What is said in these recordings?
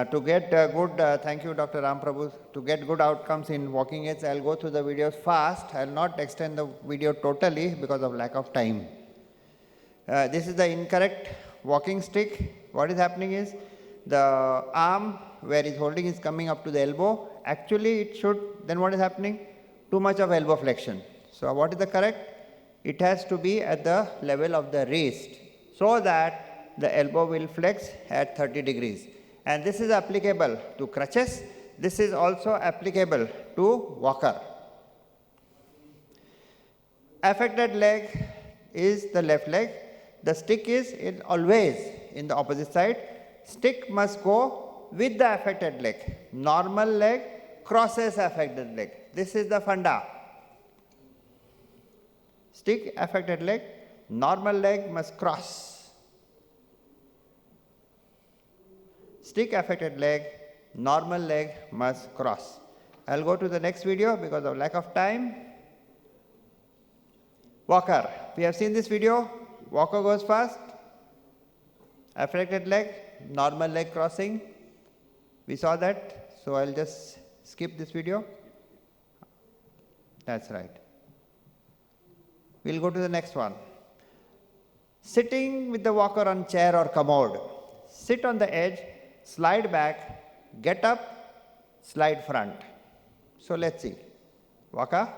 To get thank you Dr. Ram Prabhu, to get good outcomes in walking aids, I'll go through the videos fast. I'll not extend the video totally because of lack of time. This is the incorrect walking stick. What is happening is the arm where he's holding is coming up to the elbow. Actually it should, then what is happening? Too much of elbow flexion. So what is the correct? It has to be at the level of the wrist so that the elbow will flex at 30 degrees. And this is applicable to crutches. This is also applicable to walker. Affected leg is the left leg. The stick is always in the opposite side. Stick must go with the affected leg. Normal leg crosses affected leg. This is the funda. Stick, affected leg, normal leg must cross. Stick, affected leg, normal leg must cross. I'll go to the next video because of lack of time. Walker. We have seen this video. Walker goes first. Affected leg, normal leg crossing. We saw that. So I'll just skip this video. That's right. We'll go to the next one. Sitting with the walker on chair or commode. Sit on the edge, slide back, get up, slide front. So let's see. Walker.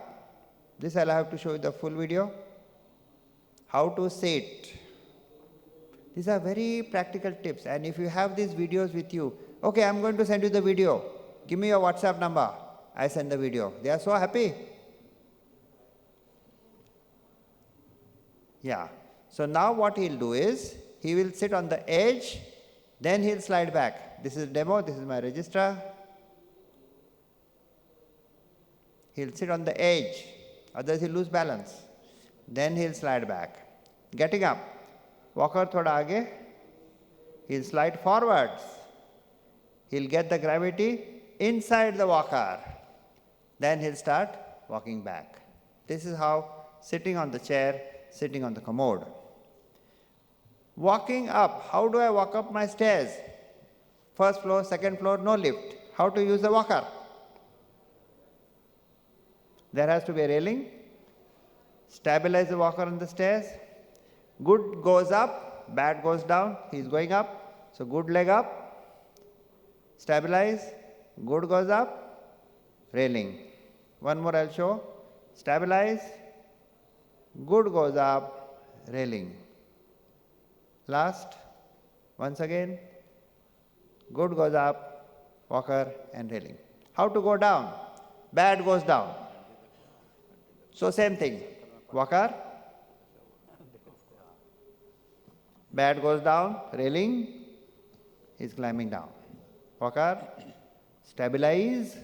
This I'll have to show you the full video. How to sit. These are very practical tips, and if you have these videos with you, okay, I'm going to send you the video. Give me your WhatsApp number. I send the video. They are so happy. Yeah. So now what he'll do is, he will sit on the edge, then he'll slide back. This is demo, this is my register. He'll sit on the edge, otherwise he'll lose balance. Then he'll slide back. Getting up. Walker thoda aage. He'll slide forwards. He'll get the gravity inside the walker. Then he'll start walking back. This is how sitting on the chair, sitting on the commode. Walking up. How do I walk up my stairs? First floor, second floor, no lift. How to use the walker? There has to be a railing. Stabilize the walker on the stairs. Good goes up, bad goes down. He's going up. So good leg up. Stabilize. Good goes up. Railing. One more I'll show. Stabilize. Good goes up. Railing. Last. Once again. Good goes up. Walker and railing. How to go down? Bad goes down. So same thing. Walker. Bad goes down. Railing. He's climbing down. Walker. Stabilize.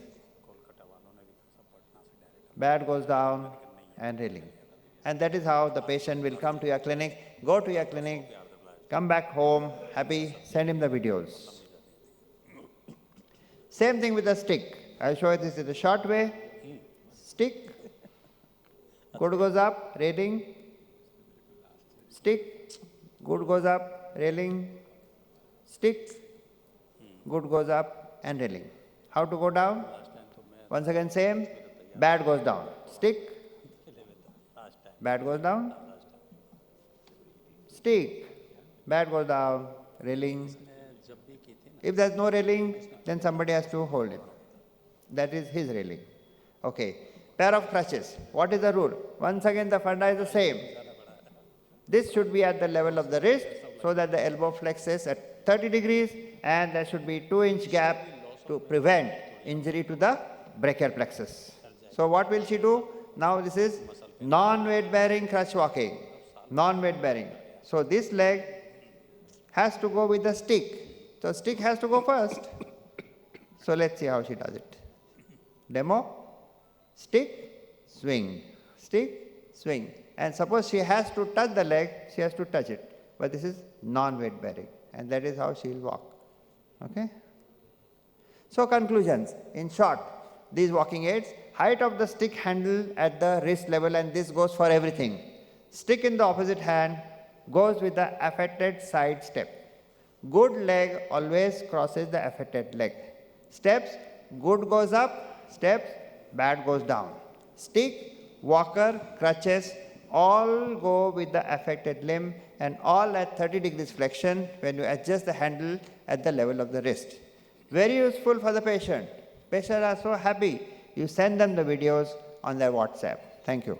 Bad goes down and railing. And that is how the patient will come to your clinic, go to your clinic, come back home, happy, send him the videos. Same thing with the stick. I'll show you this in the short way. Stick. Good goes up, railing. Stick. Good goes up, railing. Stick. Good goes up and railing. How to go down? Once again same. Bad goes down. Stick. Bad goes down. Stick. Bad goes down. Railing. If there's no railing, then somebody has to hold it. That is his railing. Okay. Pair of crutches. What is the rule? Once again, the funda is the same. This should be at the level of the wrist so that the elbow flexes at 30 degrees, and there should be 2-inch gap to prevent injury to the brachial plexus. So what will she do? Now this is non-weight bearing crutch walking. Non-weight bearing. So this leg has to go with the stick. So stick has to go first. So let's see how she does it. Demo. Stick, swing. Stick, swing. And suppose she has to touch the leg, she has to touch it. But this is non-weight bearing. And that is how she will walk. Okay? So conclusions. In short, these walking aids, height of the stick handle at the wrist level, and this goes for everything. Stick in the opposite hand goes with the affected side step. Good leg always crosses the affected leg. Steps, good goes up, steps, bad goes down. Stick, walker, crutches, all go with the affected limb and all at 30 degrees flexion when you adjust the handle at the level of the wrist. Very useful for the patient. Patients are so happy. You send them the videos on their WhatsApp. Thank you.